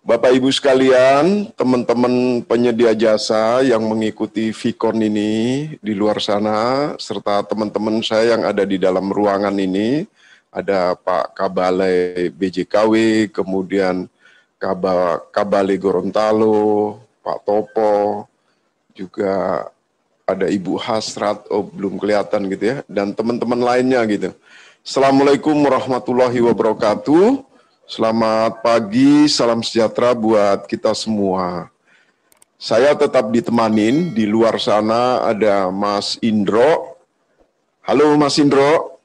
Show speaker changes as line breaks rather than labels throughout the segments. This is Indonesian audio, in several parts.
Bapak Ibu sekalian, teman-teman penyedia jasa yang mengikuti Vicon ini di luar sana, serta teman-teman saya yang ada di dalam ruangan ini, ada Pak Kabale BJKW, kemudian Kabale Gorontalo, Pak Topo, juga ada Ibu Hasrat, belum kelihatan gitu ya, dan teman-teman lainnya gitu. Assalamualaikum warahmatullahi wabarakatuh. Selamat pagi, salam sejahtera buat kita semua. Saya tetap ditemanin, di luar sana ada Mas Indro. Halo Mas Indro.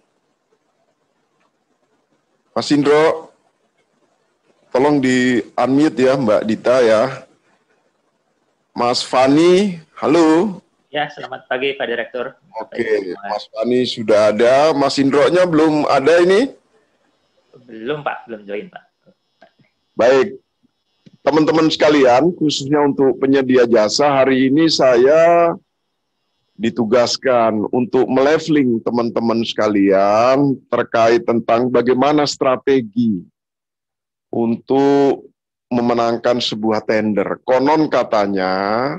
Mas Indro, tolong di-unmute ya Mbak Dita ya. Mas Fani, halo.
Ya, selamat pagi Pak Direktur.
Oke, Mas Fani sudah ada. Mas Indro-nya belum ada ini?
Belum Pak, belum join Pak.
Baik, teman-teman sekalian, khususnya untuk penyedia jasa, hari ini saya ditugaskan untuk meleveling teman-teman sekalian terkait tentang bagaimana strategi untuk memenangkan sebuah tender. Konon katanya,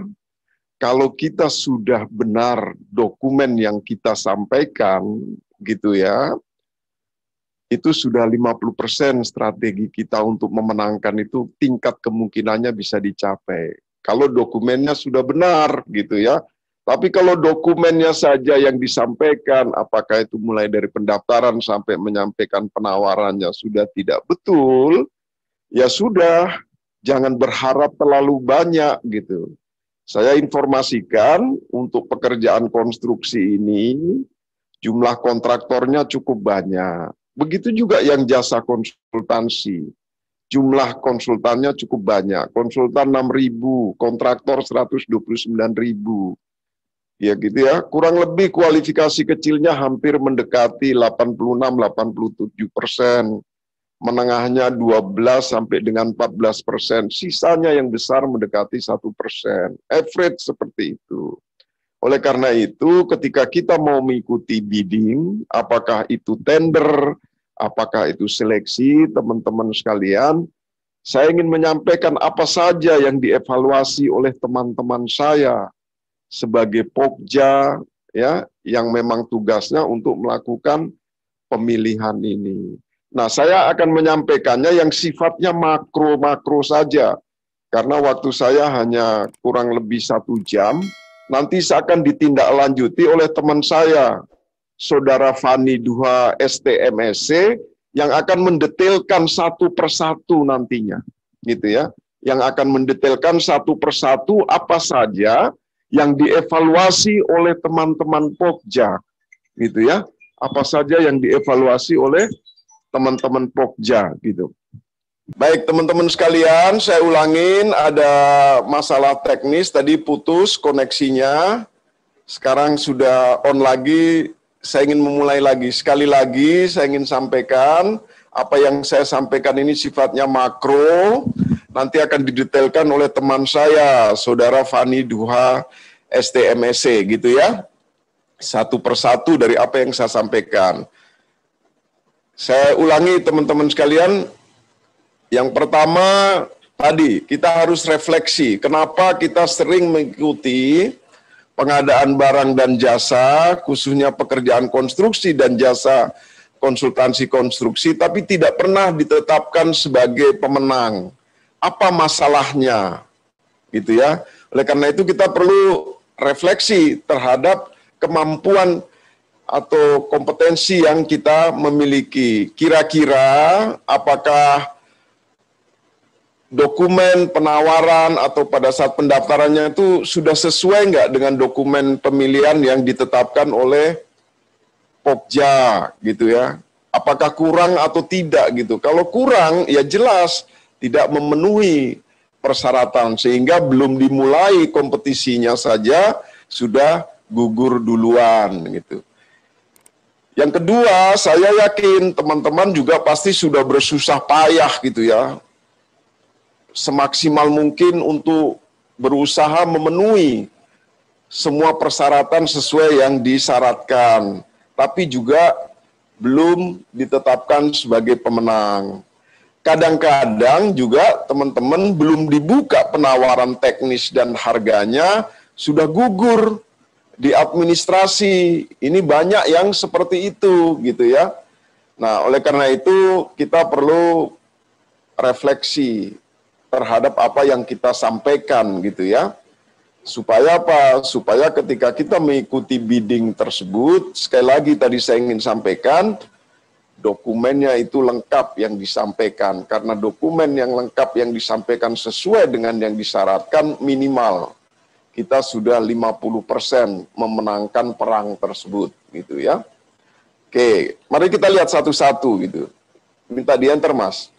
kalau kita sudah benar dokumen yang kita sampaikan, gitu ya, itu sudah 50% strategi kita untuk memenangkan itu tingkat kemungkinannya bisa dicapai. Kalau dokumennya sudah benar gitu ya. Tapi kalau dokumennya saja yang disampaikan, apakah itu mulai dari pendaftaran sampai menyampaikan penawarannya sudah tidak betul, ya sudah, jangan berharap terlalu banyak gitu. Saya informasikan untuk pekerjaan konstruksi ini, jumlah kontraktornya cukup banyak. Begitu juga yang jasa konsultansi. Jumlah konsultannya cukup banyak. Konsultan 6.000, kontraktor 129.000. Ya gitu ya. Kurang lebih kualifikasi kecilnya hampir mendekati 86-87%. Menengahnya 12 sampai dengan 14%. Sisanya yang besar mendekati 1%. Average seperti itu. Oleh karena itu, ketika kita mau mengikuti bidding, apakah itu tender, apakah itu seleksi, teman-teman sekalian, saya ingin menyampaikan apa saja yang dievaluasi oleh teman-teman saya sebagai Pokja, ya, yang memang tugasnya untuk melakukan pemilihan ini. Nah, saya akan menyampaikannya yang sifatnya makro-makro saja, karena waktu saya hanya kurang lebih 1 jam. Nanti akan ditindaklanjuti oleh teman saya, Saudara Fani Duha STMSC, yang akan mendetailkan satu persatu nantinya, gitu ya. Yang akan mendetailkan satu persatu apa saja yang dievaluasi oleh teman-teman Pokja, gitu ya. Apa saja yang dievaluasi oleh teman-teman Pokja, gitu. Baik teman-teman sekalian, saya ulangin, ada masalah teknis, tadi putus koneksinya, sekarang sudah on lagi, saya ingin memulai lagi. Sekali lagi saya ingin sampaikan, apa yang saya sampaikan ini sifatnya makro, nanti akan didetailkan oleh teman saya, Saudara Fani Duha STMSC, gitu ya. Satu persatu dari apa yang saya sampaikan. Saya ulangi teman-teman sekalian. Yang pertama, tadi kita harus refleksi, kenapa kita sering mengikuti pengadaan barang dan jasa, khususnya pekerjaan konstruksi dan jasa konsultansi konstruksi, tapi tidak pernah ditetapkan sebagai pemenang. Apa masalahnya? Gitu ya. Oleh karena itu kita perlu refleksi terhadap kemampuan atau kompetensi yang kita miliki. Kira-kira apakah dokumen penawaran atau pada saat pendaftarannya itu sudah sesuai nggak dengan dokumen pemilihan yang ditetapkan oleh Pokja gitu ya. Apakah kurang atau tidak gitu. Kalau kurang ya jelas tidak memenuhi persyaratan sehingga belum dimulai kompetisinya saja sudah gugur duluan gitu. Yang kedua, saya yakin teman-teman juga pasti sudah bersusah payah gitu ya, semaksimal mungkin untuk berusaha memenuhi semua persyaratan sesuai yang disyaratkan, tapi juga belum ditetapkan sebagai pemenang. kadang-kadang juga teman-teman belum dibuka penawaran teknis dan harganya, sudah gugur di administrasi. Ini banyak yang seperti itu, gitu ya. Nah, oleh karena itu kita perlu refleksi terhadap apa yang kita sampaikan, gitu ya. Supaya apa? Supaya ketika kita mengikuti bidding tersebut, sekali lagi tadi saya ingin sampaikan, dokumennya itu lengkap yang disampaikan. Karena dokumen yang lengkap yang disampaikan sesuai dengan yang disyaratkan, minimal kita sudah 50% memenangkan perang tersebut, gitu ya. Oke, mari kita lihat satu-satu gitu. Minta diantar, Mas.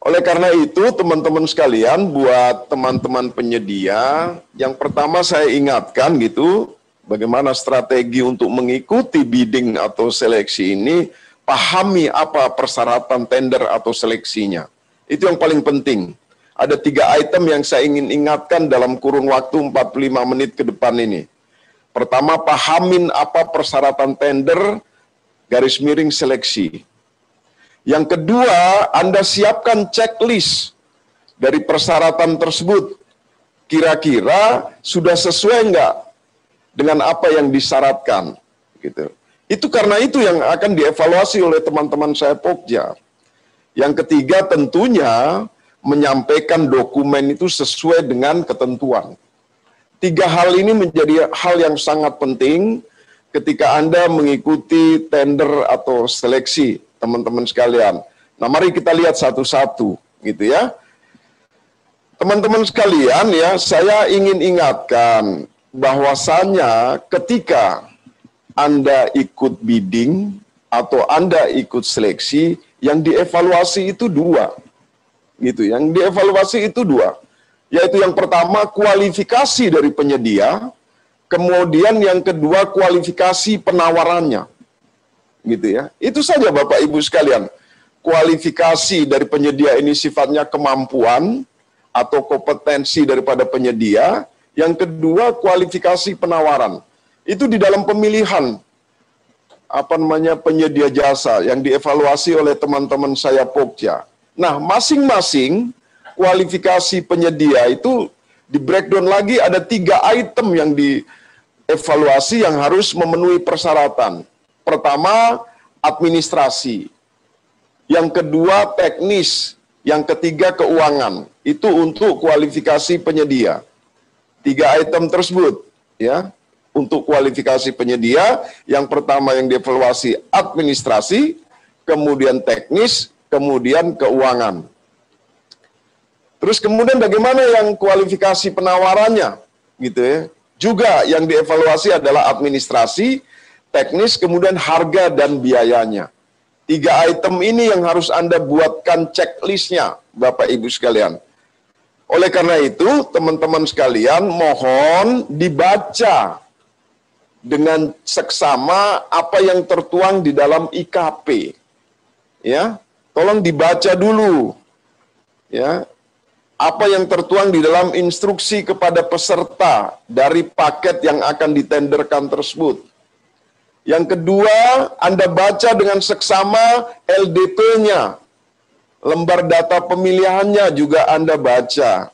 Oleh karena itu, teman-teman sekalian, buat teman-teman penyedia, yang pertama saya ingatkan gitu, bagaimana strategi untuk mengikuti bidding atau seleksi ini, pahami apa persyaratan tender atau seleksinya. Itu yang paling penting. Ada 3 item yang saya ingin ingatkan dalam kurun waktu 45 menit ke depan ini. Pertama, pahamin apa persyaratan tender, garis miring seleksi. Yang kedua, Anda siapkan checklist dari persyaratan tersebut. Kira-kira sudah sesuai enggak dengan apa yang disyaratkan, gitu. Itu karena itu yang akan dievaluasi oleh teman-teman saya Pokja. Yang ketiga, tentunya menyampaikan dokumen itu sesuai dengan ketentuan. 3 hal ini menjadi hal yang sangat penting ketika Anda mengikuti tender atau seleksi, teman-teman sekalian. Nah, mari kita lihat satu-satu, gitu ya. Teman-teman sekalian ya, saya ingin ingatkan bahwasanya ketika Anda ikut bidding atau Anda ikut seleksi, yang dievaluasi itu 2. Gitu, yang dievaluasi itu 2. Yaitu yang pertama kualifikasi dari penyedia, kemudian yang kedua kualifikasi penawarannya. Gitu ya. Itu saja Bapak Ibu sekalian. Kualifikasi dari penyedia ini sifatnya kemampuan atau kompetensi daripada penyedia. Yang kedua kualifikasi penawaran. Itu di dalam pemilihan penyedia jasa yang dievaluasi oleh teman-teman saya Pokja. Nah, masing-masing kualifikasi penyedia itu di breakdown lagi ada 3 item yang dievaluasi yang harus memenuhi persyaratan. Pertama, administrasi. Yang kedua, teknis. Yang ketiga, keuangan. Itu untuk kualifikasi penyedia. 3 item tersebut, ya, untuk kualifikasi penyedia. Yang pertama yang dievaluasi administrasi, kemudian teknis, kemudian keuangan. Terus kemudian bagaimana yang kualifikasi penawarannya, gitu ya. Juga yang dievaluasi adalah administrasi, teknis, kemudian harga dan biayanya. 3 item ini yang harus Anda buatkan checklistnya, Bapak Ibu sekalian. Oleh karena itu, teman-teman sekalian, mohon dibaca dengan seksama apa yang tertuang di dalam IKP. Ya, tolong dibaca dulu. Ya, apa yang tertuang di dalam instruksi kepada peserta dari paket yang akan ditenderkan tersebut. Yang kedua, Anda baca dengan seksama LDP-nya. Lembar data pemilihannya juga Anda baca.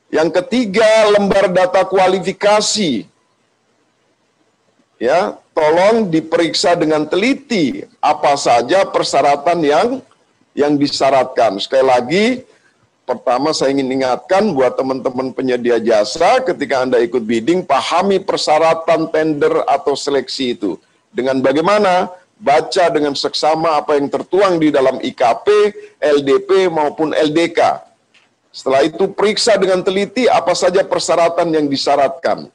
Yang ketiga, lembar data kualifikasi. Ya, tolong diperiksa dengan teliti apa saja persyaratan yang disyaratkan. Sekali lagi, pertama saya ingin ingatkan buat teman-teman penyedia jasa, ketika Anda ikut bidding, pahami persyaratan tender atau seleksi itu. Dengan bagaimana? Baca dengan seksama apa yang tertuang di dalam IKP, LDP maupun LDK. Setelah itu periksa dengan teliti apa saja persyaratan yang disyaratkan.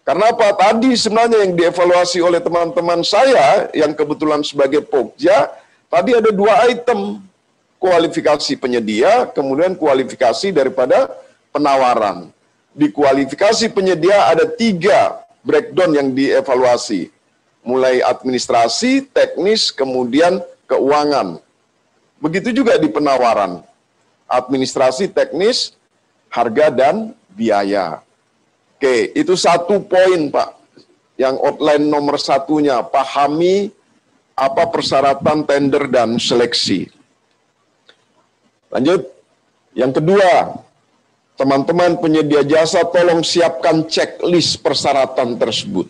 Karena apa? Tadi sebenarnya yang dievaluasi oleh teman-teman saya yang kebetulan sebagai Pokja, tadi ada 2 item. Kualifikasi penyedia, kemudian kualifikasi daripada penawaran. Di kualifikasi penyedia ada 3 breakdown yang dievaluasi. Mulai administrasi, teknis, kemudian keuangan. Begitu juga di penawaran. Administrasi, teknis, harga, dan biaya. Oke, itu 1 poin Pak. Yang outline nomor 1-nya, pahami apa persyaratan tender dan seleksi. Lanjut. Yang kedua, teman-teman penyedia jasa tolong siapkan checklist persyaratan tersebut.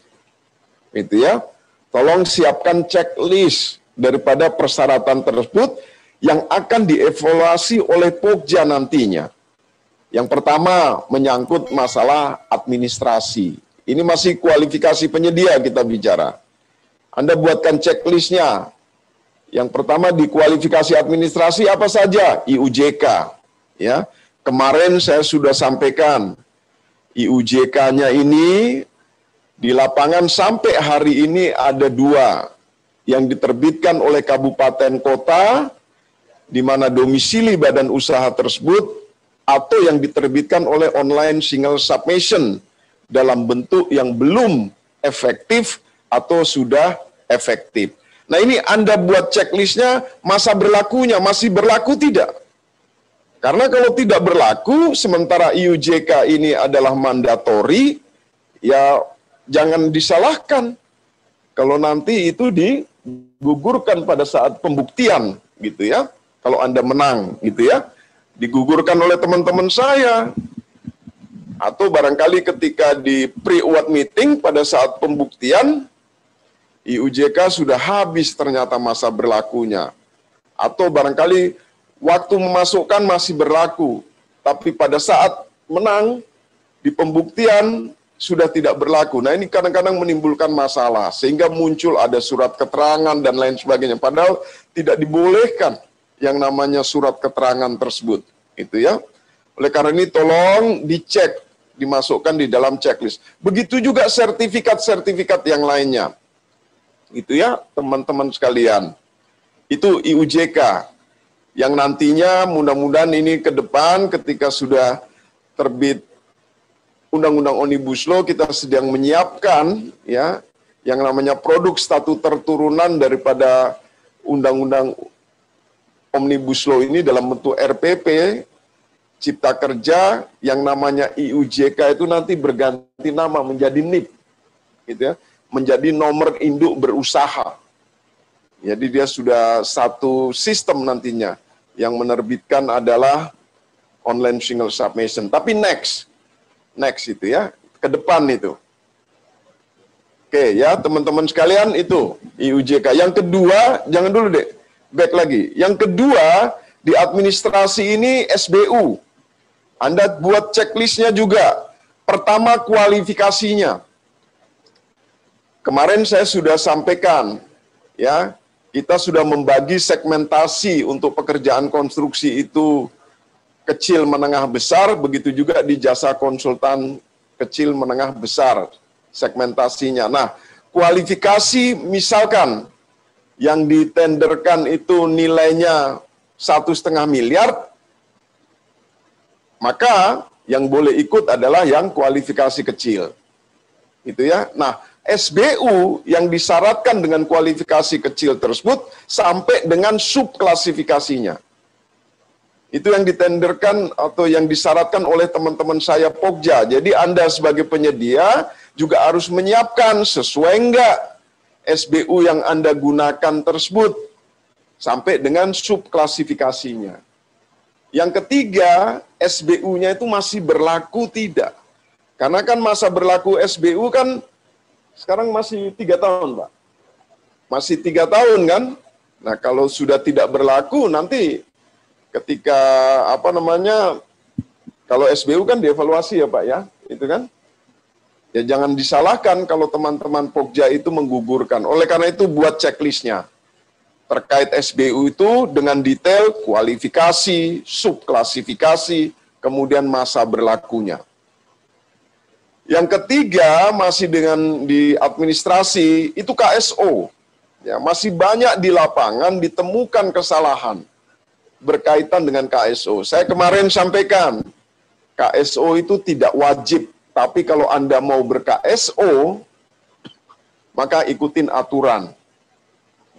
Itu ya. Tolong siapkan checklist daripada persyaratan tersebut yang akan dievaluasi oleh Pokja nantinya. Yang pertama menyangkut masalah administrasi. Ini masih kualifikasi penyedia kita bicara. Anda buatkan checklistnya. Yang pertama di kualifikasi administrasi apa saja? IUJK. Ya, kemarin saya sudah sampaikan IUJK-nya ini di lapangan sampai hari ini ada 2 yang diterbitkan oleh kabupaten kota di mana domisili badan usaha tersebut atau yang diterbitkan oleh online single submission dalam bentuk yang belum efektif atau sudah efektif. Nah ini Anda buat checklistnya, masa berlakunya masih berlaku tidak? Karena kalau tidak berlaku, sementara IUJK ini adalah mandatori, ya jangan disalahkan kalau nanti itu digugurkan pada saat pembuktian, gitu ya. Kalau Anda menang, gitu ya, digugurkan oleh teman-teman saya. Atau barangkali ketika di pre-award meeting pada saat pembuktian, IUJK sudah habis ternyata masa berlakunya. Atau barangkali waktu memasukkan masih berlaku, tapi pada saat menang di pembuktian sudah tidak berlaku. Nah ini kadang-kadang menimbulkan masalah, sehingga muncul ada surat keterangan dan lain sebagainya. Padahal tidak dibolehkan yang namanya surat keterangan tersebut. Itu ya. Oleh karena ini tolong dicek, dimasukkan di dalam checklist. Begitu juga sertifikat-sertifikat yang lainnya. Itu ya teman-teman sekalian. Itu IUJK. Yang nantinya mudah-mudahan ini ke depan ketika sudah terbit Undang-Undang Omnibus Law, kita sedang menyiapkan ya yang namanya produk statuter turunan daripada Undang-Undang Omnibus Law ini dalam bentuk RPP Cipta Kerja yang namanya IUJK itu nanti berganti nama menjadi NIP, gitu ya, menjadi nomor induk berusaha. Jadi dia sudah satu sistem nantinya. Yang menerbitkan adalah online single submission. Tapi next itu ya, ke depan itu. Oke ya teman-teman sekalian itu IUJK. Yang kedua, jangan dulu deh, back lagi. Yang kedua, di administrasi ini SBU. Anda buat checklistnya juga. Pertama kualifikasinya. Kemarin saya sudah sampaikan, ya, kita sudah membagi segmentasi untuk pekerjaan konstruksi itu kecil, menengah, besar, begitu juga di jasa konsultan kecil, menengah, besar segmentasinya. Nah, kualifikasi misalkan yang ditenderkan itu nilainya 1,5 miliar, maka yang boleh ikut adalah yang kualifikasi kecil. Itu ya. Nah, SBU yang disyaratkan dengan kualifikasi kecil tersebut sampai dengan subklasifikasinya. Itu yang ditenderkan atau yang disyaratkan oleh teman-teman saya Pokja. Jadi Anda sebagai penyedia juga harus menyiapkan sesuai enggak SBU yang Anda gunakan tersebut sampai dengan subklasifikasinya. Yang ketiga, SBU-nya itu masih berlaku tidak? Karena kan masa berlaku SBU kan sekarang masih 3 tahun, Pak. Masih 3 tahun kan? Nah, kalau sudah tidak berlaku nanti ketika kalau SBU kan dievaluasi ya Pak ya, itu kan. Ya jangan disalahkan kalau teman-teman Pokja itu menggugurkan. Oleh karena itu buat checklistnya. Terkait SBU itu dengan detail kualifikasi, subklasifikasi, kemudian masa berlakunya. Yang ketiga masih dengan di administrasi itu KSO. Ya, masih banyak di lapangan ditemukan kesalahan berkaitan dengan KSO. Saya kemarin sampaikan, KSO itu tidak wajib, tapi kalau Anda mau ber-KSO, maka ikutin aturan.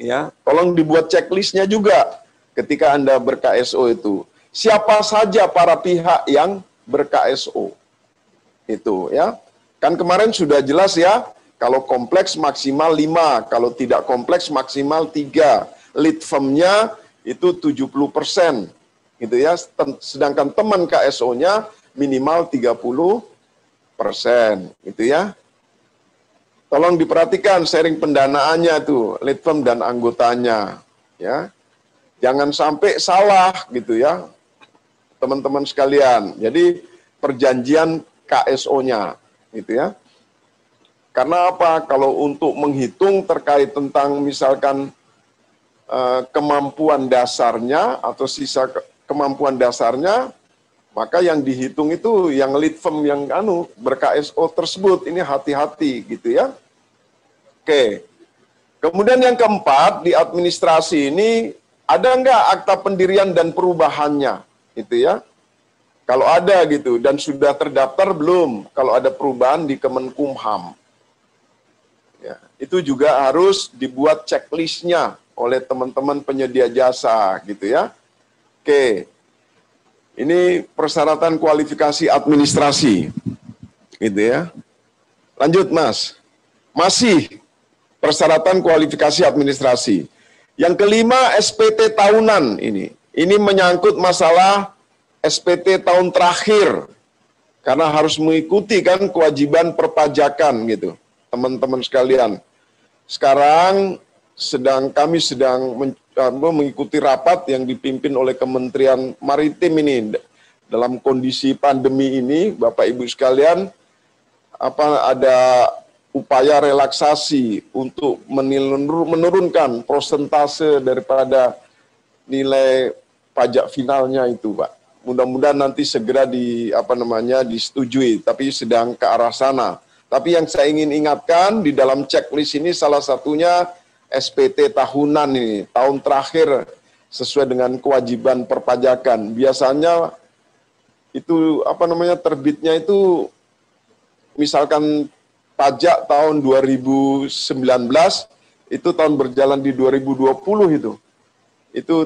Ya, tolong dibuat checklistnya juga ketika Anda ber-KSO itu. Siapa saja para pihak yang ber-KSO. Itu ya. Kan kemarin sudah jelas ya, Kalau kompleks maksimal 5, kalau tidak kompleks maksimal 3. Lead firm-nya itu 70%. Gitu ya. Sedangkan teman KSO-nya minimal 30%. Gitu ya. Tolong diperhatikan sharing pendanaannya tuh, lead firm dan anggotanya, ya. Jangan sampai salah gitu ya, teman-teman sekalian. Jadi perjanjian KSO-nya, gitu ya. Karena apa? Kalau untuk menghitung terkait tentang misalkan kemampuan dasarnya atau sisa kemampuan dasarnya, maka yang dihitung itu yang lead firm yang ber-KSO tersebut. Ini hati-hati gitu ya. Oke. Kemudian yang keempat, di administrasi ini ada nggak akta pendirian dan perubahannya, gitu ya. Kalau ada gitu, dan sudah terdaftar belum, kalau ada perubahan di Kemenkumham. Ya, itu juga harus dibuat checklistnya oleh teman-teman penyedia jasa, gitu ya. Oke, ini persyaratan kualifikasi administrasi, gitu ya. Lanjut Mas, masih persyaratan kualifikasi administrasi. Yang kelima, SPT tahunan ini. Ini menyangkut masalah SPT tahun terakhir. Karena harus mengikuti kan kewajiban perpajakan gitu. Teman-teman sekalian. Sekarang kami sedang mengikuti rapat yang dipimpin oleh Kementerian Maritim ini. Dalam kondisi pandemi ini, Bapak Ibu sekalian, ada upaya relaksasi untuk menurunkan persentase daripada nilai pajak finalnya itu, Pak. Mudah-mudahan nanti segera disetujui, tapi sedang ke arah sana. Tapi yang saya ingin ingatkan di dalam checklist ini salah satunya SPT tahunan ini, tahun terakhir sesuai dengan kewajiban perpajakan. Biasanya itu terbitnya itu misalkan pajak tahun 2019 itu tahun berjalan di 2020 itu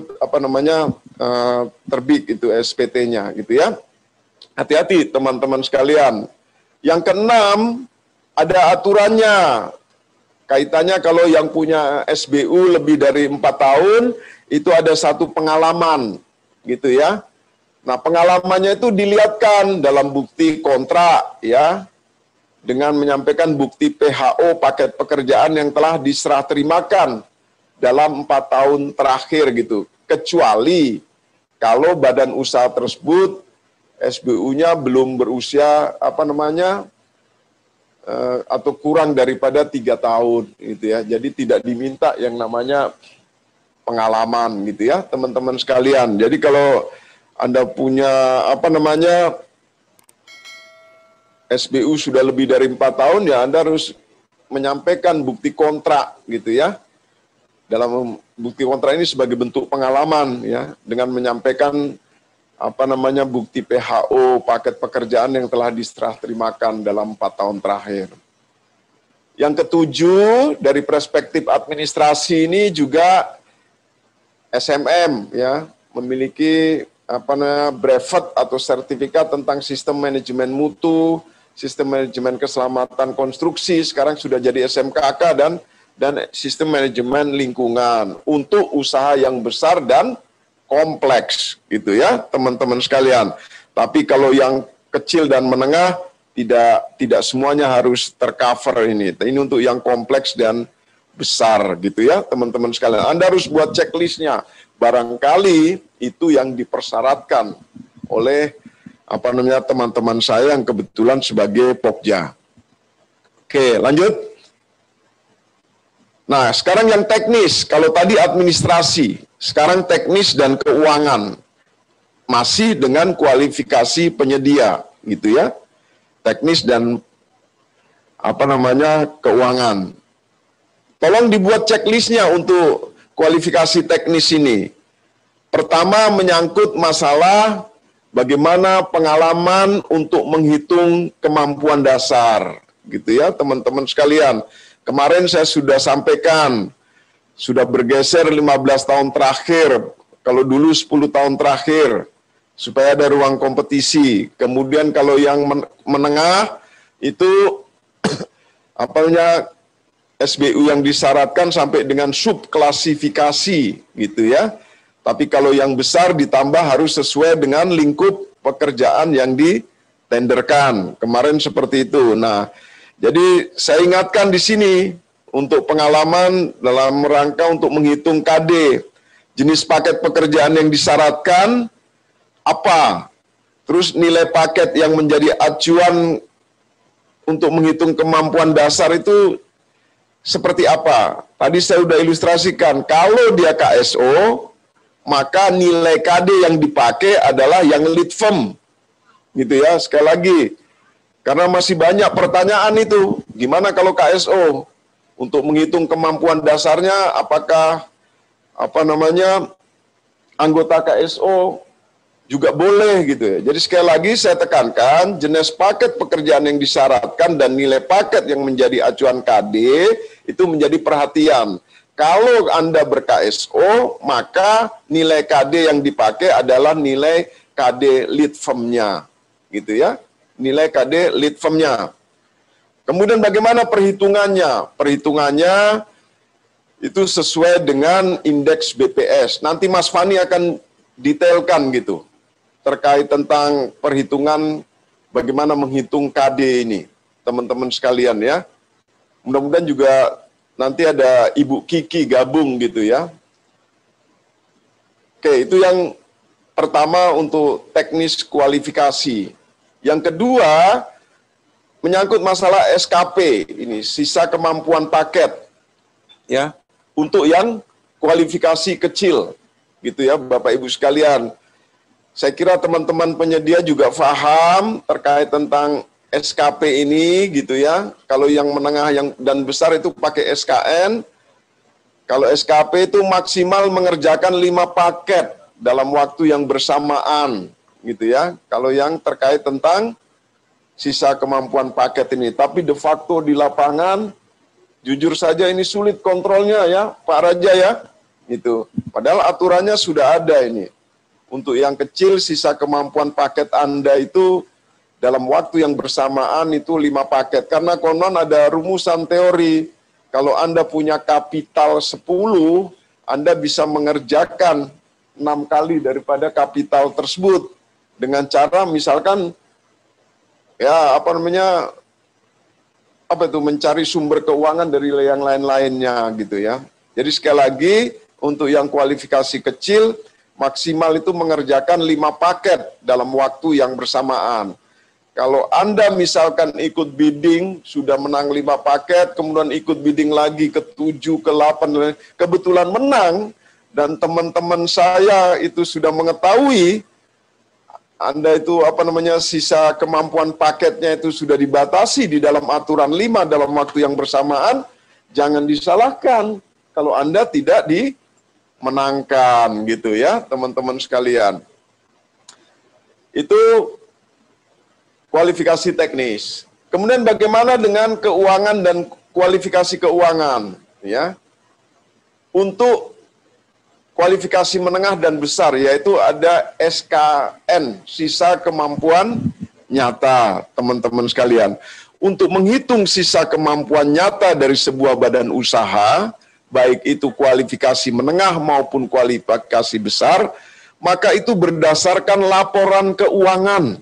terbit itu SPT-nya gitu ya. Hati-hati teman-teman sekalian. Yang keenam, ada aturannya. Kaitannya kalau yang punya SBU lebih dari 4 tahun itu ada satu pengalaman gitu ya. Nah, pengalamannya itu dilihatkan dalam bukti kontrak ya, dengan menyampaikan bukti PHO paket pekerjaan yang telah diserah terimakan dalam 4 tahun terakhir gitu. Kecuali kalau badan usaha tersebut SBU-nya belum berusia atau kurang daripada 3 tahun gitu ya. Jadi tidak diminta yang namanya pengalaman gitu ya, teman-teman sekalian. Jadi kalau Anda punya SBU sudah lebih dari 4 tahun, ya Anda harus menyampaikan bukti kontrak gitu ya. Dalam bukti kontrak ini sebagai bentuk pengalaman ya, dengan menyampaikan bukti PHO paket pekerjaan yang telah diserah terimakan dalam 4 tahun terakhir. Yang ketujuh, dari perspektif administrasi ini juga SMM ya, memiliki brevet atau sertifikat tentang sistem manajemen mutu, sistem manajemen keselamatan konstruksi, sekarang sudah jadi SMKK dan sistem manajemen lingkungan untuk usaha yang besar dan kompleks gitu ya, teman-teman sekalian. Tapi kalau yang kecil dan menengah tidak semuanya harus tercover ini. Ini untuk yang kompleks dan besar gitu ya, teman-teman sekalian. Anda harus buat checklistnya. Barangkali itu yang dipersyaratkan oleh teman-teman saya yang kebetulan sebagai Pokja. Oke, lanjut. Nah, sekarang yang teknis. Kalau tadi administrasi, sekarang teknis dan keuangan. Masih dengan kualifikasi penyedia, gitu ya. Teknis dan keuangan. Tolong dibuat checklistnya untuk kualifikasi teknis ini. Pertama, menyangkut masalah bagaimana pengalaman untuk menghitung kemampuan dasar, gitu ya, teman-teman sekalian. Kemarin saya sudah sampaikan, sudah bergeser 15 tahun terakhir, kalau dulu 10 tahun terakhir, supaya ada ruang kompetisi. Kemudian kalau yang menengah itu apanya SBU yang disyaratkan sampai dengan subklasifikasi gitu ya. Tapi kalau yang besar ditambah harus sesuai dengan lingkup pekerjaan yang ditenderkan. Kemarin seperti itu. Nah, jadi saya ingatkan di sini untuk pengalaman dalam rangka untuk menghitung KD. Jenis paket pekerjaan yang disyaratkan apa? Terus nilai paket yang menjadi acuan untuk menghitung kemampuan dasar itu seperti apa? Tadi saya sudah ilustrasikan, kalau dia KSO, maka nilai KD yang dipakai adalah yang lead firm. Gitu ya, sekali lagi. Karena masih banyak pertanyaan itu. Gimana kalau KSO? Untuk menghitung kemampuan dasarnya, apakah anggota KSO juga boleh gitu ya. Jadi sekali lagi saya tekankan, jenis paket pekerjaan yang disyaratkan dan nilai paket yang menjadi acuan KD itu menjadi perhatian. Kalau Anda ber-KSO, maka nilai KD yang dipakai adalah nilai KD lead firm-nya. Gitu ya. Nilai KD lead firm-nya. Kemudian bagaimana perhitungannya? Perhitungannya itu sesuai dengan indeks BPS. Nanti Mas Fani akan detailkan gitu. Terkait tentang perhitungan bagaimana menghitung KD ini. Teman-teman sekalian ya. Mudah-mudahan juga nanti ada Ibu Kiki gabung gitu ya. Oke, itu yang pertama untuk teknis kualifikasi. Yang kedua, menyangkut masalah SKP, ini sisa kemampuan paket. Ya, untuk yang kualifikasi kecil. Gitu ya, Bapak Ibu sekalian. Saya kira teman-teman penyedia juga paham terkait tentang SKP ini gitu ya. Kalau yang menengah dan besar itu pakai SKN. Kalau SKP itu maksimal mengerjakan 5 paket dalam waktu yang bersamaan gitu ya. Kalau yang terkait tentang sisa kemampuan paket ini. Tapi de facto di lapangan jujur saja ini sulit kontrolnya ya, Pak Raja ya. Gitu. Padahal aturannya sudah ada ini. Untuk yang kecil sisa kemampuan paket Anda itu dalam waktu yang bersamaan itu 5 paket. Karena konon ada rumusan teori, kalau Anda punya kapital 10, Anda bisa mengerjakan 6 kali daripada kapital tersebut. Dengan cara misalkan, ya mencari sumber keuangan dari yang lain-lainnya gitu ya. Jadi sekali lagi, untuk yang kualifikasi kecil, maksimal itu mengerjakan 5 paket dalam waktu yang bersamaan. Kalau Anda misalkan ikut bidding, sudah menang 5 paket, kemudian ikut bidding lagi ke 7, ke 8, kebetulan menang, dan teman-teman saya itu sudah mengetahui, Anda itu sisa kemampuan paketnya itu sudah dibatasi di dalam aturan 5 dalam waktu yang bersamaan, jangan disalahkan kalau Anda tidak dimenangkan gitu ya, teman-teman sekalian. Itu kualifikasi teknis. Kemudian bagaimana dengan keuangan dan kualifikasi keuangan ya? Untuk kualifikasi menengah dan besar yaitu ada SKN, sisa kemampuan nyata, teman-teman sekalian. Untuk menghitung sisa kemampuan nyata dari sebuah badan usaha, baik itu kualifikasi menengah maupun kualifikasi besar, maka itu berdasarkan laporan keuangan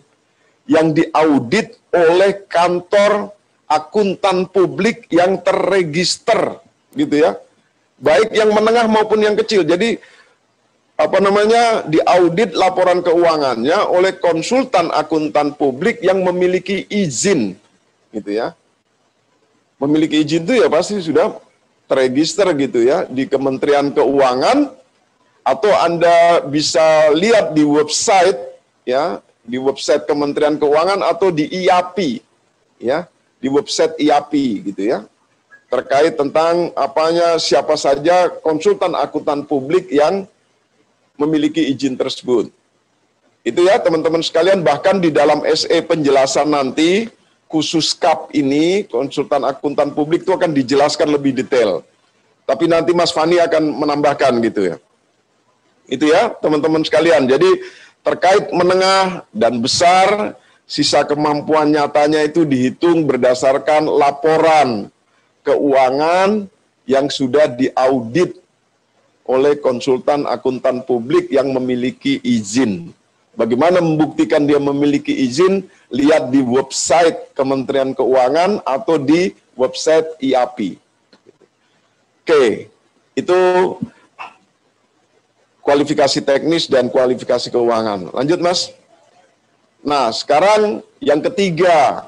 yang diaudit oleh kantor akuntan publik yang terregister, gitu ya. Baik yang menengah maupun yang kecil. Jadi diaudit laporan keuangannya oleh konsultan akuntan publik yang memiliki izin, gitu ya. Memiliki izin itu ya pasti sudah terregister gitu ya di Kementerian Keuangan, atau Anda bisa lihat di website ya, di website Kementerian Keuangan atau di IAPI ya, di website IAPI gitu ya. Terkait tentang siapa saja konsultan akuntan publik yang memiliki izin tersebut. Itu ya teman-teman sekalian, bahkan di dalam SE penjelasan nanti khusus KAP ini, konsultan akuntan publik itu akan dijelaskan lebih detail. Tapi nanti Mas Fani akan menambahkan gitu ya. Itu ya teman-teman sekalian. Jadi terkait menengah dan besar, Sisa kemampuan nyatanya itu dihitung berdasarkan laporan keuangan yang sudah diaudit oleh konsultan akuntan publik yang memiliki izin. Bagaimana membuktikan dia memiliki izin? Lihat di website Kementerian Keuangan atau di website IAPI. Oke, itu kualifikasi teknis dan kualifikasi keuangan. Lanjut, Mas. Nah, sekarang yang ketiga,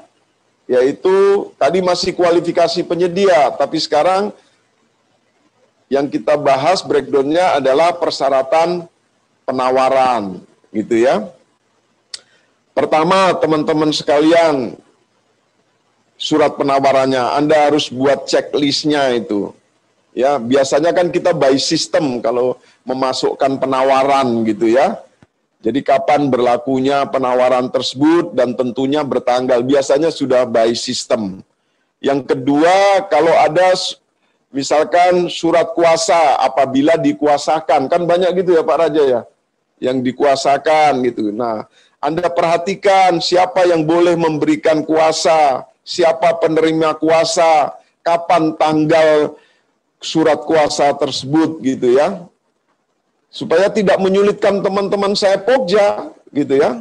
yaitu tadi masih kualifikasi penyedia, tapi sekarang yang kita bahas breakdown-nya adalah persyaratan penawaran, gitu ya. Pertama, teman-teman sekalian, surat penawarannya, Anda harus buat checklist-nya itu. Ya, biasanya kan kita by system kalau memasukkan penawaran gitu ya. Jadi kapan berlakunya penawaran tersebut dan tentunya bertanggal. Biasanya sudah by system. Yang kedua, kalau ada misalkan surat kuasa apabila dikuasakan, kan banyak gitu ya Pak Raja ya, yang dikuasakan gitu. Nah, Anda perhatikan siapa yang boleh memberikan kuasa, siapa penerima kuasa, kapan tanggal surat kuasa tersebut gitu ya. Supaya tidak menyulitkan teman-teman saya Pokja gitu ya.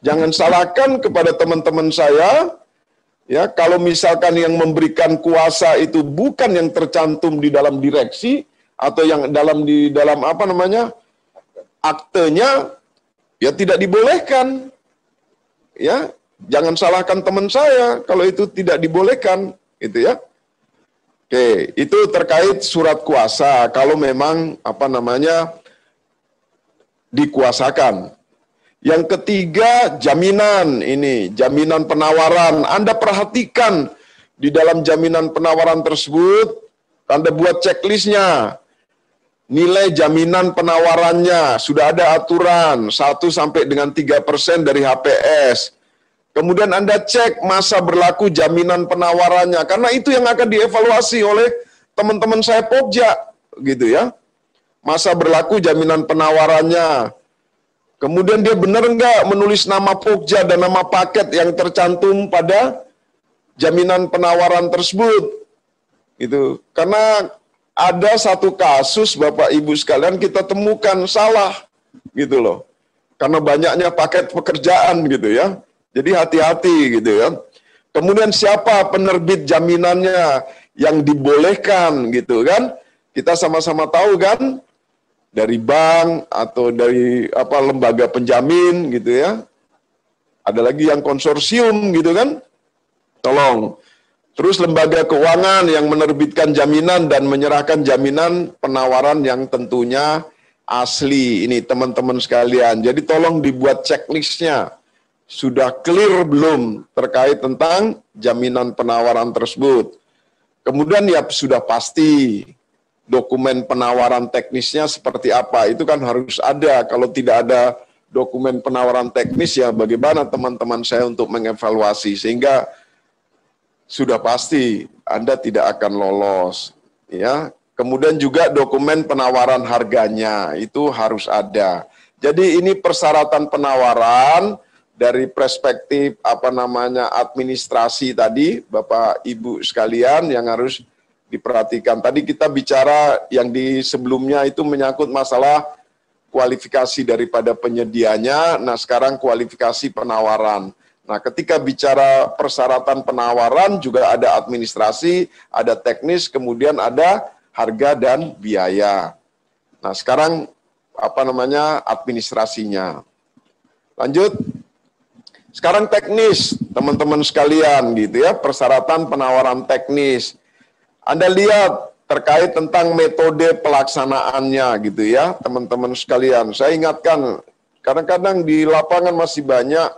Jangan salahkan kepada teman-teman saya ya, kalau misalkan yang memberikan kuasa itu bukan yang tercantum di dalam direksi atau yang di dalam apa namanya? Aktenya, ya tidak dibolehkan. Ya, jangan salahkan teman saya kalau itu tidak dibolehkan, gitu ya. Oke, itu terkait surat kuasa kalau memang apa namanya dikuasakan. Yang ketiga, jaminan ini, jaminan penawaran. Anda perhatikan di dalam jaminan penawaran tersebut, Anda buat checklistnya. Nilai jaminan penawarannya, sudah ada aturan, 1 sampai dengan 3% dari HPS. Kemudian Anda cek masa berlaku jaminan penawarannya, karena itu yang akan dievaluasi oleh teman-teman saya Pokja, gitu ya. Masa berlaku jaminan penawarannya. Kemudian dia benar nggak menulis nama Pokja dan nama paket yang tercantum pada jaminan penawaran tersebut. Gitu. Karena ada satu kasus Bapak Ibu sekalian kita temukan salah gitu loh. Karena banyaknya paket pekerjaan gitu ya. Jadi hati-hati gitu ya. Kemudian siapa penerbit jaminannya yang dibolehkan gitu kan? Kita sama-sama tahu kan, dari bank atau dari apa lembaga penjamin gitu ya. Ada lagi yang konsorsium gitu kan. Tolong. Terus lembaga keuangan yang menerbitkan jaminan dan menyerahkan jaminan penawaran yang tentunya asli. Ini teman-teman sekalian. Jadi tolong dibuat checklistnya. Sudah clear belum terkait tentang jaminan penawaran tersebut. Kemudian ya sudah pasti dokumen penawaran teknisnya seperti apa. Itu kan harus ada. Kalau tidak ada dokumen penawaran teknis ya bagaimana teman-teman saya untuk mengevaluasi. Sehingga sudah pasti Anda tidak akan lolos, ya. Kemudian juga dokumen penawaran harganya itu harus ada. Jadi ini persyaratan penawaran dari perspektif apa namanya administrasi tadi, Bapak Ibu sekalian yang harus diperhatikan. Tadi kita bicara yang di sebelumnya itu menyangkut masalah kualifikasi daripada penyedianya. Nah, sekarang kualifikasi penawaran. Nah, ketika bicara persyaratan penawaran juga ada administrasi, ada teknis, kemudian ada harga dan biaya. Nah, sekarang apa namanya administrasinya. Lanjut. Sekarang teknis, teman-teman sekalian gitu ya, persyaratan penawaran teknis. Anda lihat terkait tentang metode pelaksanaannya gitu ya, teman-teman sekalian. Saya ingatkan, kadang-kadang di lapangan masih banyak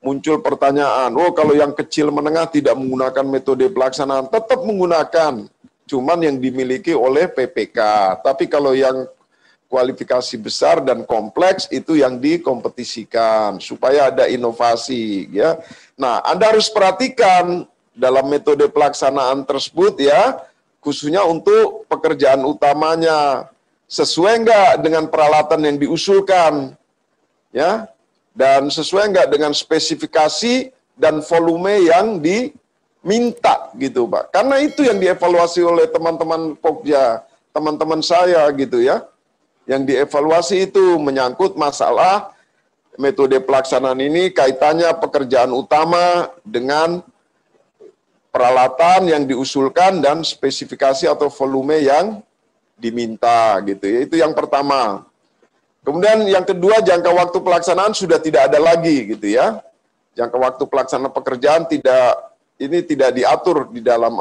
muncul pertanyaan, oh kalau yang kecil menengah tidak menggunakan metode pelaksanaan, tetap menggunakan, cuman yang dimiliki oleh PPK. Tapi kalau yang kualifikasi besar dan kompleks itu yang dikompetisikan, supaya ada inovasi. Ya. Nah, Anda harus perhatikan dalam metode pelaksanaan tersebut ya, khususnya untuk pekerjaan utamanya, sesuai enggak dengan peralatan yang diusulkan. Ya. Dan sesuai nggak dengan spesifikasi dan volume yang diminta gitu Pak. Karena itu yang dievaluasi oleh teman-teman Pokja, teman-teman saya gitu ya. Yang dievaluasi itu menyangkut masalah metode pelaksanaan ini kaitannya pekerjaan utama dengan peralatan yang diusulkan dan spesifikasi atau volume yang diminta gitu ya. Itu yang pertama. Kemudian yang kedua, jangka waktu pelaksanaan sudah tidak ada lagi gitu ya. Jangka waktu pelaksanaan pekerjaan tidak diatur di dalam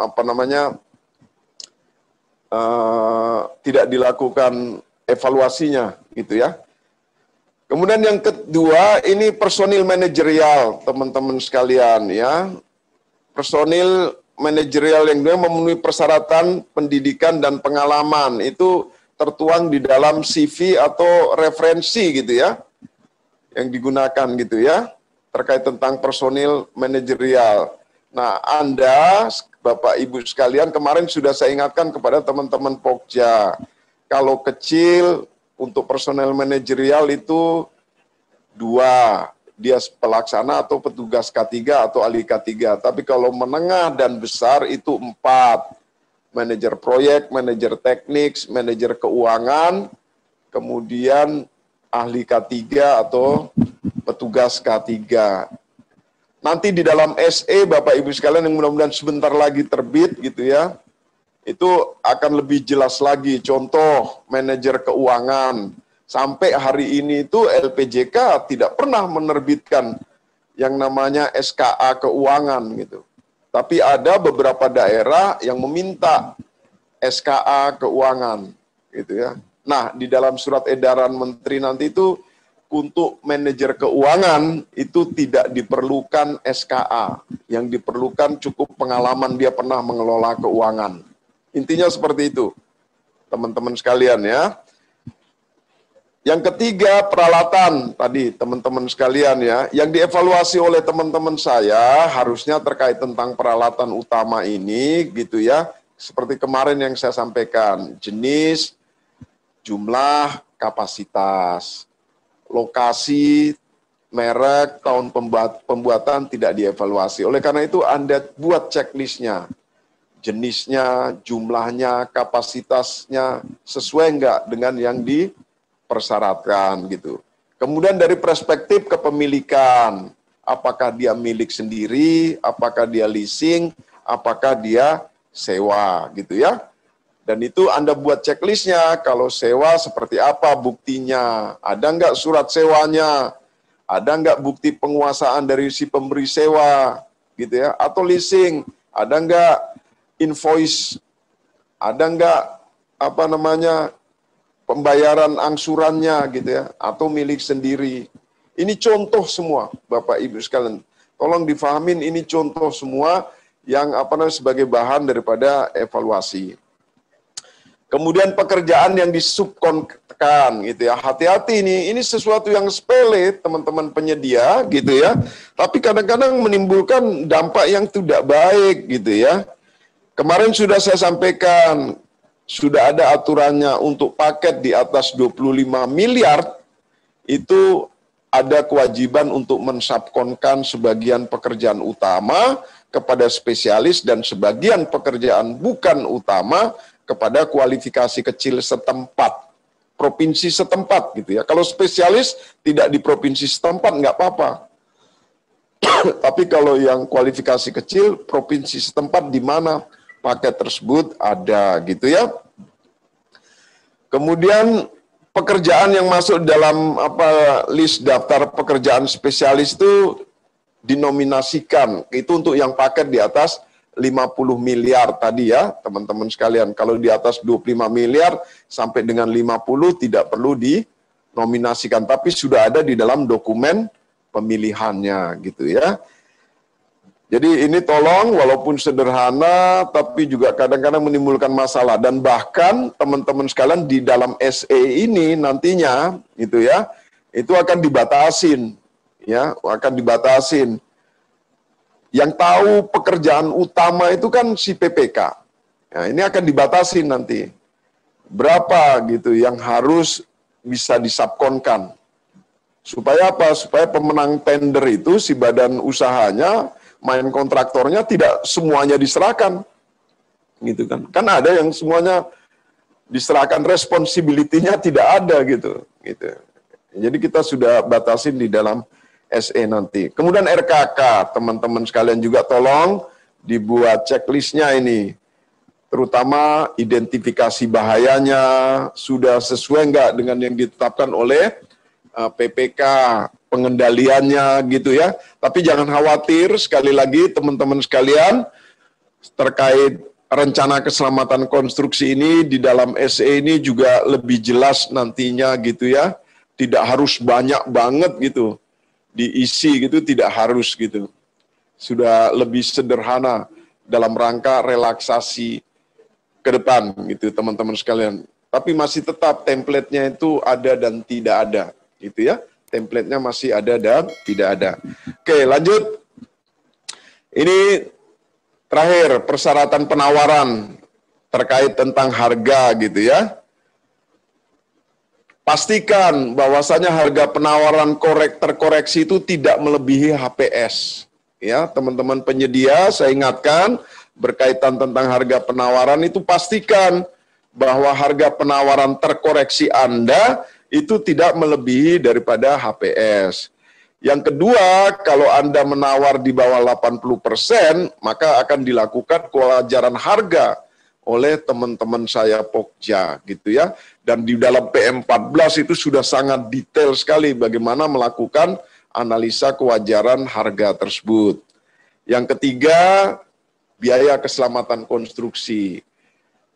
tidak dilakukan evaluasinya gitu ya. Kemudian yang kedua, ini personil manajerial teman-teman sekalian ya. Personil manajerial yang memenuhi persyaratan pendidikan dan pengalaman itu tertuang di dalam CV atau referensi gitu ya, yang digunakan gitu ya, terkait tentang personil manajerial. Nah, Anda, Bapak Ibu sekalian, kemarin sudah saya ingatkan kepada teman-teman Pokja, kalau kecil untuk personil manajerial itu 2, dia pelaksana atau petugas K3 atau ahli K3. Tapi kalau menengah dan besar itu 4. Manajer proyek, manajer teknik, manajer keuangan, kemudian ahli K3 atau petugas K3. Nanti di dalam SE, Bapak Ibu sekalian yang mudah-mudahan sebentar lagi terbit gitu ya, itu akan lebih jelas lagi. Contoh, manajer keuangan. Sampai hari ini itu LPJK tidak pernah menerbitkan yang namanya SKA keuangan gitu. Tapi ada beberapa daerah yang meminta SKA keuangan gitu ya. Nah, di dalam surat edaran menteri nanti itu untuk manajer keuangan itu tidak diperlukan SKA. Yang diperlukan cukup pengalaman dia pernah mengelola keuangan. Intinya seperti itu, teman-teman sekalian ya. Yang ketiga, peralatan tadi teman-teman sekalian ya, yang dievaluasi oleh teman-teman saya harusnya terkait tentang peralatan utama ini gitu ya, seperti kemarin yang saya sampaikan, jenis, jumlah, kapasitas, lokasi, merek, tahun pembuatan tidak dievaluasi. Oleh karena itu Anda buat checklistnya, jenisnya, jumlahnya, kapasitasnya sesuai enggak dengan yang dipersyaratkan gitu. Kemudian dari perspektif kepemilikan, apakah dia milik sendiri, apakah dia leasing, apakah dia sewa gitu ya. Dan itu Anda buat checklistnya, kalau sewa seperti apa buktinya, ada enggak surat sewanya, ada enggak bukti penguasaan dari si pemberi sewa gitu ya, atau leasing, ada enggak invoice, ada enggak pembayaran angsurannya gitu ya, atau milik sendiri. Ini contoh semua, Bapak Ibu sekalian. Tolong difahamin ini contoh semua yang sebagai bahan daripada evaluasi. Kemudian pekerjaan yang disubkonkan gitu ya. Hati-hati ini sesuatu yang sepele teman-teman penyedia gitu ya. Tapi kadang-kadang menimbulkan dampak yang tidak baik gitu ya. Kemarin sudah saya sampaikan, sudah ada aturannya untuk paket di atas 25 miliar, itu ada kewajiban untuk mensubkonkan sebagian pekerjaan utama kepada spesialis dan sebagian pekerjaan bukan utama kepada kualifikasi kecil setempat, provinsi setempat gitu ya. Kalau spesialis tidak di provinsi setempat nggak apa-apa. Tapi kalau yang kualifikasi kecil, provinsi setempat di mana paket tersebut ada gitu ya. Kemudian pekerjaan yang masuk dalam list daftar pekerjaan spesialis itu dinominasikan. Itu untuk yang paket di atas 50 miliar tadi ya, teman-teman sekalian. Kalau di atas 25 miliar sampai dengan 50 tidak perlu dinominasikan, tapi sudah ada di dalam dokumen pemilihannya gitu ya. Jadi ini tolong walaupun sederhana tapi juga kadang-kadang menimbulkan masalah, dan bahkan teman-teman sekalian di dalam SE ini nantinya gitu ya, itu akan dibatasin ya, akan dibatasin. Yang tahu pekerjaan utama itu kan si PPK. Nah, ini akan dibatasin nanti. Berapa gitu yang harus bisa disubkonkan. Supaya apa? Supaya pemenang tender itu, si badan usahanya, main kontraktornya tidak semuanya diserahkan. Gitu kan. Kan ada yang semuanya diserahkan, responsibility-nya tidak ada gitu. Jadi kita sudah batasin di dalam SE nanti. Kemudian RKK, teman-teman sekalian juga tolong dibuat checklistnya ini. Terutama identifikasi bahayanya, sudah sesuai nggak dengan yang ditetapkan oleh PPK, pengendaliannya gitu ya. Tapi jangan khawatir, sekali lagi teman-teman sekalian, terkait rencana keselamatan konstruksi ini di dalam SE ini juga lebih jelas nantinya gitu ya. Tidak harus banyak banget gitu diisi gitu, tidak harus gitu. Sudah lebih sederhana dalam rangka relaksasi ke depan gitu teman-teman sekalian. Tapi masih tetap template-nya itu ada dan tidak ada gitu ya. Template-nya masih ada dan tidak ada. Oke, lanjut. Ini terakhir, persyaratan penawaran terkait tentang harga gitu ya. Pastikan bahwasanya harga penawaran terkoreksi itu tidak melebihi HPS. Ya, teman-teman penyedia, saya ingatkan berkaitan tentang harga penawaran itu pastikan bahwa harga penawaran terkoreksi Anda itu tidak melebihi daripada HPS. Yang kedua, kalau Anda menawar di bawah 80%, maka akan dilakukan kewajaran harga oleh teman-teman saya Pokja gitu ya. Dan di dalam PM14 itu sudah sangat detail sekali bagaimana melakukan analisa kewajaran harga tersebut. Yang ketiga, biaya keselamatan konstruksi.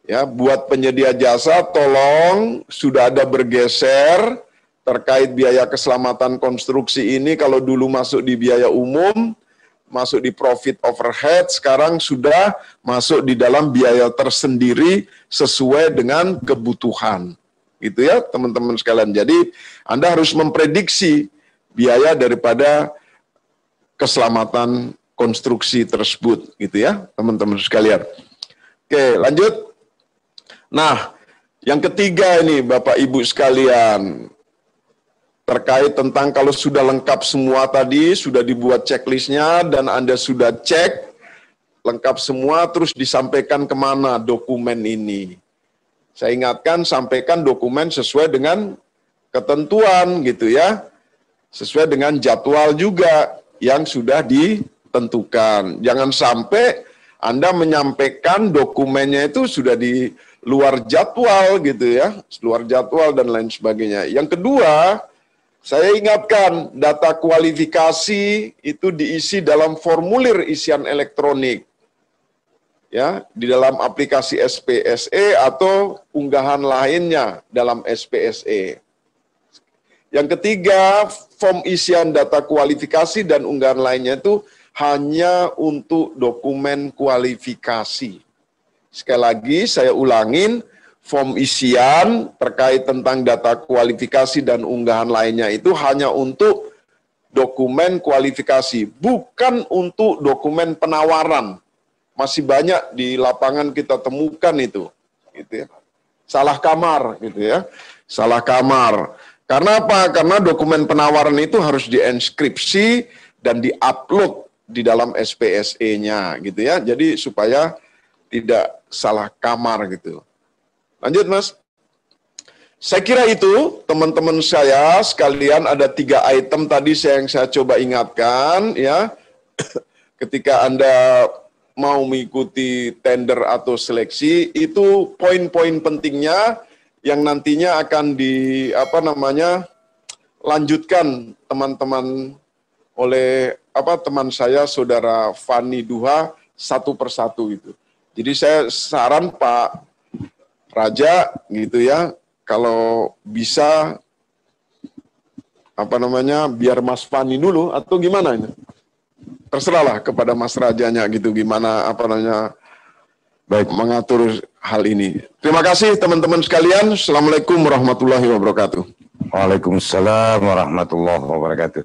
Ya, buat penyedia jasa tolong sudah ada bergeser terkait biaya keselamatan konstruksi ini. Kalau dulu masuk di biaya umum, masuk di profit overhead, sekarang sudah masuk di dalam biaya tersendiri sesuai dengan kebutuhan. Gitu ya, teman-teman sekalian. Jadi, Anda harus memprediksi biaya daripada keselamatan konstruksi tersebut, gitu ya, teman-teman sekalian. Oke, lanjut. Nah, yang ketiga ini, Bapak Ibu sekalian, terkait tentang kalau sudah lengkap semua tadi, sudah dibuat checklistnya, dan Anda sudah cek, lengkap semua, terus disampaikan kemana dokumen ini. Saya ingatkan, sampaikan dokumen sesuai dengan ketentuan, gitu ya. Sesuai dengan jadwal juga yang sudah ditentukan. Jangan sampai Anda menyampaikan dokumennya itu sudah di luar jadwal gitu ya, luar jadwal dan lain sebagainya. Yang kedua, saya ingatkan data kualifikasi itu diisi dalam formulir isian elektronik. Ya, di dalam aplikasi SPSE atau unggahan lainnya dalam SPSE. Yang ketiga, form isian data kualifikasi dan unggahan lainnya itu hanya untuk dokumen kualifikasi. Sekali lagi saya ulangin, form isian terkait tentang data kualifikasi dan unggahan lainnya itu hanya untuk dokumen kualifikasi, bukan untuk dokumen penawaran. Masih banyak di lapangan kita temukan itu, gitu ya. Salah kamar, gitu ya. Salah kamar. Karena apa? Karena dokumen penawaran itu harus dienkripsi dan diupload di dalam SPSE-nya, gitu ya. Jadi supaya tidak salah kamar gitu. Lanjut, Mas. Saya kira itu, teman-teman saya sekalian, ada 3 item tadi yang saya coba ingatkan, ya. Ketika Anda mau mengikuti tender atau seleksi, itu poin-poin pentingnya yang nantinya akan lanjutkan teman-teman oleh teman saya, Saudara Fani Duha, satu persatu itu. Jadi saya saran Pak Raja gitu ya, kalau bisa biar Mas Fani dulu atau gimana ini? Terserahlah kepada Mas Rajanya gitu, gimana baik mengatur hal ini. Terima kasih teman-teman sekalian. Assalamualaikum warahmatullahi wabarakatuh.
Waalaikumsalam warahmatullahi wabarakatuh.